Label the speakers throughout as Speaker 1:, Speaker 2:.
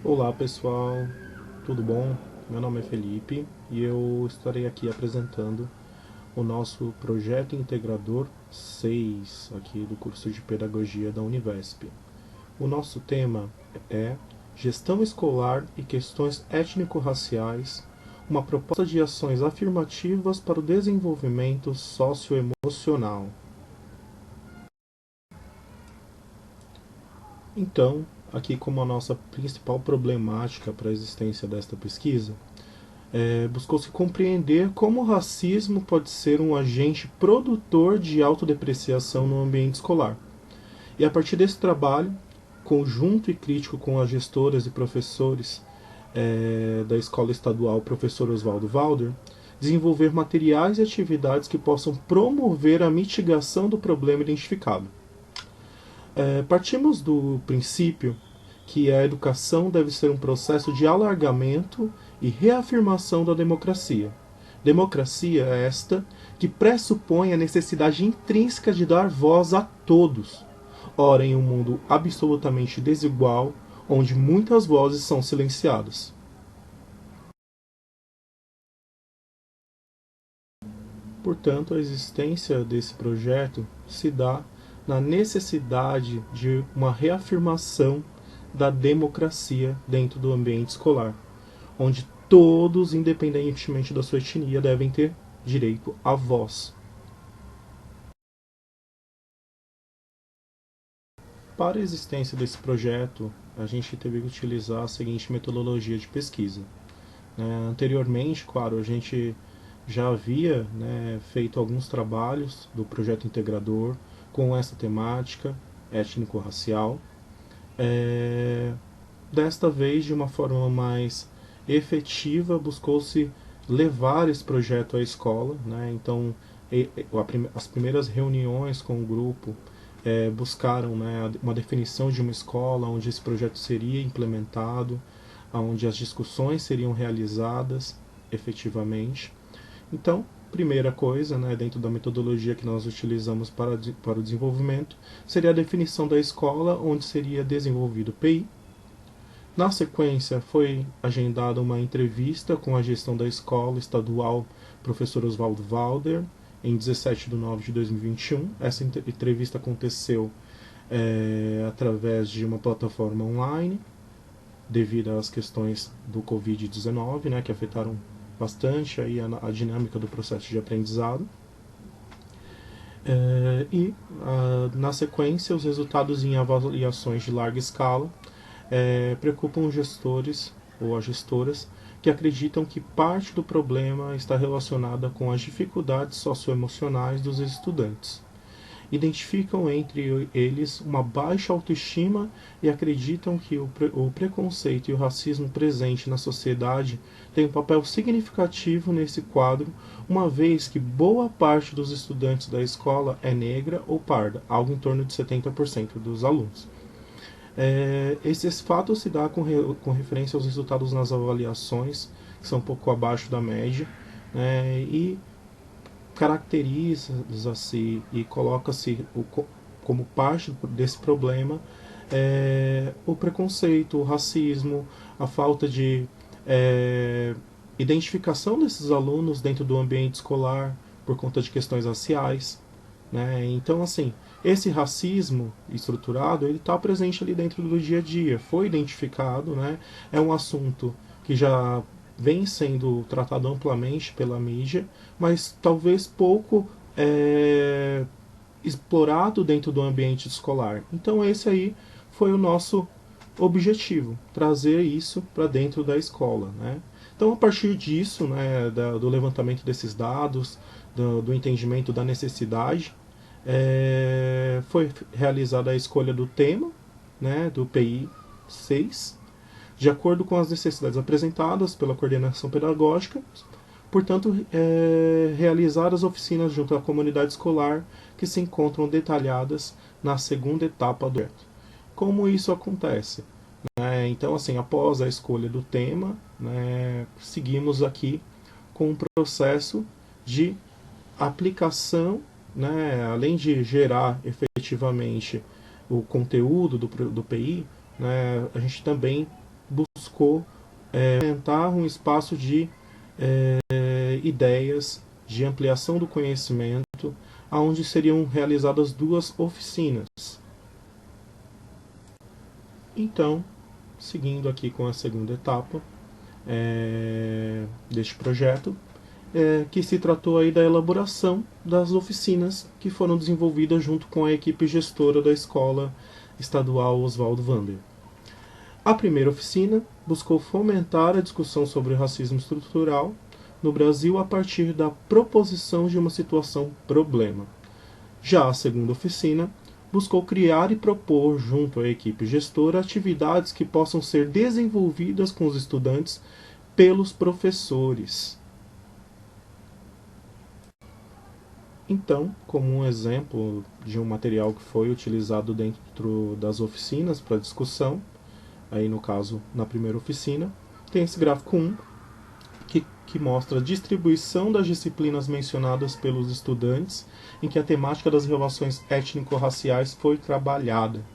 Speaker 1: Olá pessoal, tudo bom? Meu nome é Felipe e eu estarei aqui apresentando o nosso projeto integrador 6 aqui do curso de Pedagogia da Univesp. O nosso tema é Gestão Escolar e Questões Étnico-Raciais, uma proposta de ações afirmativas para o desenvolvimento socioemocional. Então, aqui como a nossa principal problemática para a existência desta pesquisa, buscou-se compreender como o racismo pode ser um agente produtor de autodepreciação no ambiente escolar. E a partir desse trabalho, conjunto e crítico com as gestoras e professores da Escola Estadual Professor Oswaldo Valder, desenvolver materiais e atividades que possam promover a mitigação do problema identificado. Partimos do princípio que a educação deve ser um processo de alargamento e reafirmação da democracia. Democracia é esta que pressupõe a necessidade intrínseca de dar voz a todos. Ora, em um mundo absolutamente desigual, onde muitas vozes são silenciadas. Portanto, a existência desse projeto se dá na necessidade de uma reafirmação da democracia dentro do ambiente escolar, onde todos, independentemente da sua etnia, devem ter direito à voz. Para a existência desse projeto, a gente teve que utilizar a seguinte metodologia de pesquisa. Anteriormente, claro, a gente já havia feito alguns trabalhos do projeto integrador com essa temática étnico-racial. É, Desta vez, de uma forma mais efetiva, buscou-se levar esse projeto à escola. Então, as primeiras reuniões com o grupo buscaram uma definição de uma escola onde esse projeto seria implementado, onde as discussões seriam realizadas efetivamente. Então, primeira coisa, dentro da metodologia que nós utilizamos para o desenvolvimento, seria a definição da escola, onde seria desenvolvido o PI. Na sequência, foi agendada uma entrevista com a gestão da escola estadual Professor Oswaldo Valder, em 17 de nove de 2021. Essa entrevista aconteceu através de uma plataforma online, devido às questões do Covid-19, que afetaram bastante aí a dinâmica do processo de aprendizado. Na sequência, os resultados em avaliações de larga escala preocupam os gestores ou as gestoras que acreditam que parte do problema está relacionada com as dificuldades socioemocionais dos estudantes. Identificam entre eles uma baixa autoestima e acreditam que o preconceito e o racismo presente na sociedade tem um papel significativo nesse quadro, uma vez que boa parte dos estudantes da escola é negra ou parda, algo em torno de 70% dos alunos. Esse fato se dá com referência aos resultados nas avaliações, que são um pouco abaixo da média, e caracteriza-se e coloca-se como parte desse problema o preconceito, o racismo, a falta de identificação desses alunos dentro do ambiente escolar por conta de questões raciais. Então, assim, esse racismo estruturado ele está presente ali dentro do dia a dia, foi identificado, é um assunto que já vem sendo tratado amplamente pela mídia, mas talvez pouco explorado dentro do ambiente escolar. Então esse aí foi o nosso objetivo, trazer isso para dentro da escola. Então a partir disso, do levantamento desses dados, do entendimento da necessidade, foi realizada a escolha do tema, do PI 6, de acordo com as necessidades apresentadas pela coordenação pedagógica. Portanto, realizar as oficinas junto à comunidade escolar que se encontram detalhadas na segunda etapa do projeto. Como isso acontece? Então, assim, após a escolha do tema, seguimos aqui com um processo de aplicação, além de gerar efetivamente o conteúdo do PI, a gente também buscou aumentar um espaço de ideias, de ampliação do conhecimento, onde seriam realizadas 2 oficinas. Então, seguindo aqui com a segunda etapa deste projeto, que se tratou aí da elaboração das oficinas que foram desenvolvidas junto com a equipe gestora da Escola Estadual Oswaldo Vander. A primeira oficina buscou fomentar a discussão sobre o racismo estrutural no Brasil a partir da proposição de uma situação problema. Já a segunda oficina buscou criar e propor, junto à equipe gestora, atividades que possam ser desenvolvidas com os estudantes pelos professores. Então, como um exemplo de um material que foi utilizado dentro das oficinas para discussão, aí no caso, na primeira oficina, tem esse gráfico 1, que mostra a distribuição das disciplinas mencionadas pelos estudantes, em que a temática das relações étnico-raciais foi trabalhada.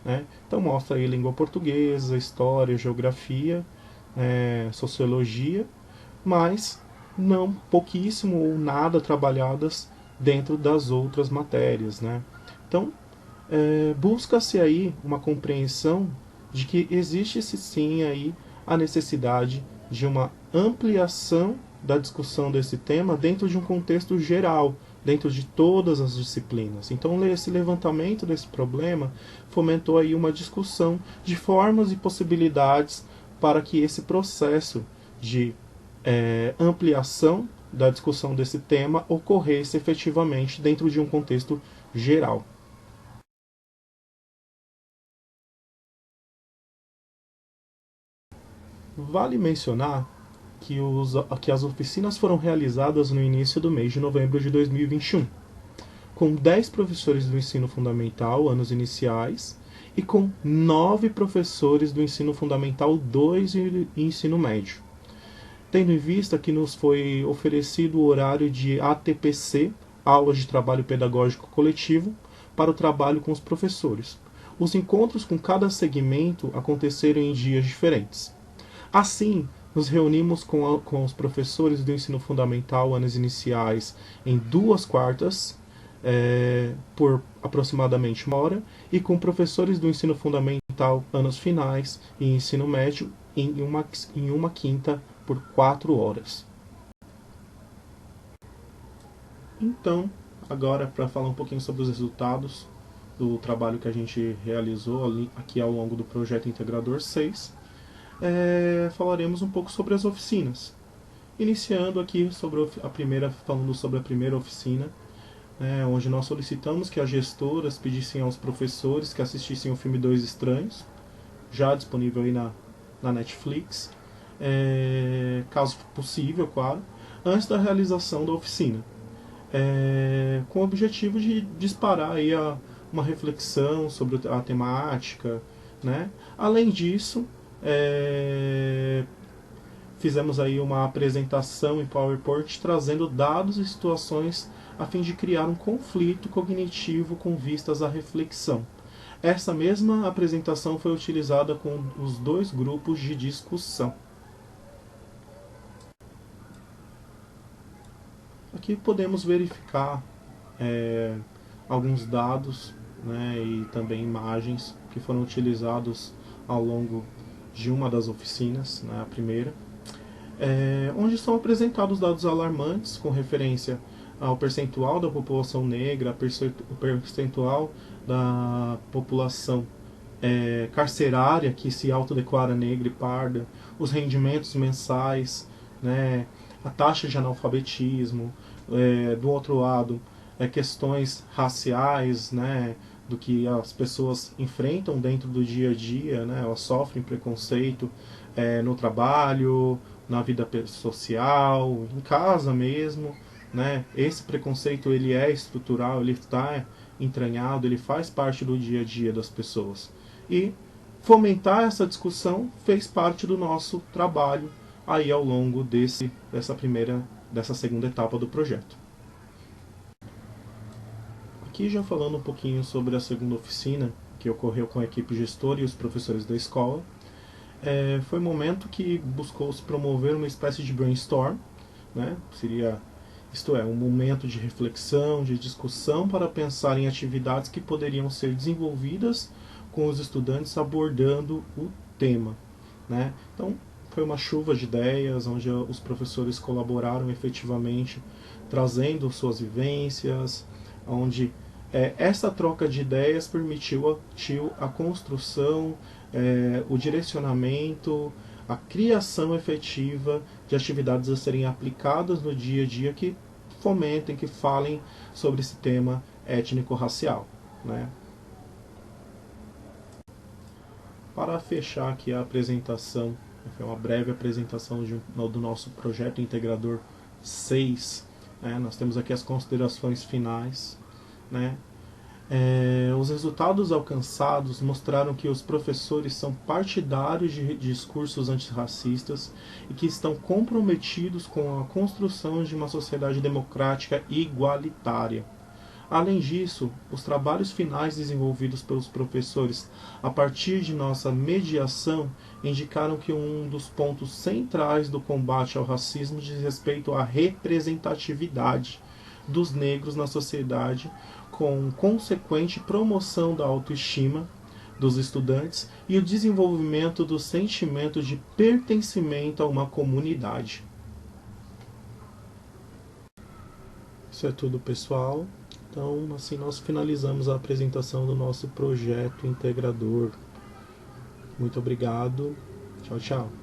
Speaker 1: Né? Então mostra aí língua portuguesa, história, geografia, sociologia, mas não pouquíssimo ou nada trabalhadas dentro das outras matérias. Né? Então, busca-se aí uma compreensão de que existe sim aí a necessidade de uma ampliação da discussão desse tema dentro de um contexto geral, dentro de todas as disciplinas. Então, esse levantamento desse problema fomentou aí uma discussão de formas e possibilidades para que esse processo de ampliação da discussão desse tema ocorresse efetivamente dentro de um contexto geral. Vale mencionar que as oficinas foram realizadas no início do mês de novembro de 2021, com 10 professores do ensino fundamental, anos iniciais, e com 9 professores do ensino fundamental 2 e ensino médio. Tendo em vista que nos foi oferecido o horário de ATPC, aulas de trabalho pedagógico coletivo, para o trabalho com os professores. Os encontros com cada segmento aconteceram em dias diferentes. Assim, nos reunimos com os professores do ensino fundamental, anos iniciais, em 2 quartas, por aproximadamente 1 hora, e com professores do ensino fundamental, anos finais e ensino médio, em uma quinta, por 4 horas. Então, agora para falar um pouquinho sobre os resultados do trabalho que a gente realizou aqui ao longo do projeto Integrador 6, falaremos um pouco sobre as oficinas. Iniciando aqui falando sobre a primeira oficina, onde nós solicitamos que as gestoras pedissem aos professores que assistissem o filme Dois Estranhos, já disponível aí na Netflix, caso possível, claro, antes da realização da oficina, com o objetivo de disparar aí uma reflexão sobre a temática. Né? Além disso, fizemos aí uma apresentação em PowerPoint trazendo dados e situações a fim de criar um conflito cognitivo com vistas à reflexão. Essa mesma apresentação foi utilizada com os 2 grupos de discussão. Aqui podemos verificar alguns dados, né, e também imagens que foram utilizados ao longo de uma das oficinas, né, a primeira, onde são apresentados dados alarmantes com referência ao percentual da população negra, o percentual da população carcerária que se autodeclara negra e parda, os rendimentos mensais, né, a taxa de analfabetismo, do outro lado, questões raciais, né, do que as pessoas enfrentam dentro do dia a dia, né, elas sofrem preconceito no trabalho, na vida social, em casa mesmo. Né? Esse preconceito ele é estrutural, ele está entranhado, ele faz parte do dia a dia das pessoas. E fomentar essa discussão fez parte do nosso trabalho aí ao longo dessa segunda etapa do projeto. Aqui já falando um pouquinho sobre a segunda oficina, que ocorreu com a equipe gestora e os professores da escola, foi um momento que buscou-se promover uma espécie de brainstorm, né? Seria, isto é, um momento de reflexão, de discussão para pensar em atividades que poderiam ser desenvolvidas com os estudantes abordando o tema, né? Então, foi uma chuva de ideias, onde os professores colaboraram efetivamente, trazendo suas vivências, onde essa troca de ideias permitiu a construção, o direcionamento, a criação efetiva de atividades a serem aplicadas no dia a dia que fomentem, que falem sobre esse tema étnico-racial, né? Para fechar aqui a apresentação, foi uma breve apresentação do nosso projeto integrador 6. Né? Nós temos aqui as considerações finais. Né? Os resultados alcançados mostraram que os professores são partidários de discursos antirracistas e que estão comprometidos com a construção de uma sociedade democrática e igualitária. Além disso, os trabalhos finais desenvolvidos pelos professores a partir de nossa mediação indicaram que um dos pontos centrais do combate ao racismo diz respeito à representatividade dos negros na sociedade, com consequente promoção da autoestima dos estudantes e o desenvolvimento do sentimento de pertencimento a uma comunidade. Isso é tudo, pessoal. Então, assim nós finalizamos a apresentação do nosso projeto integrador. Muito obrigado. Tchau, tchau.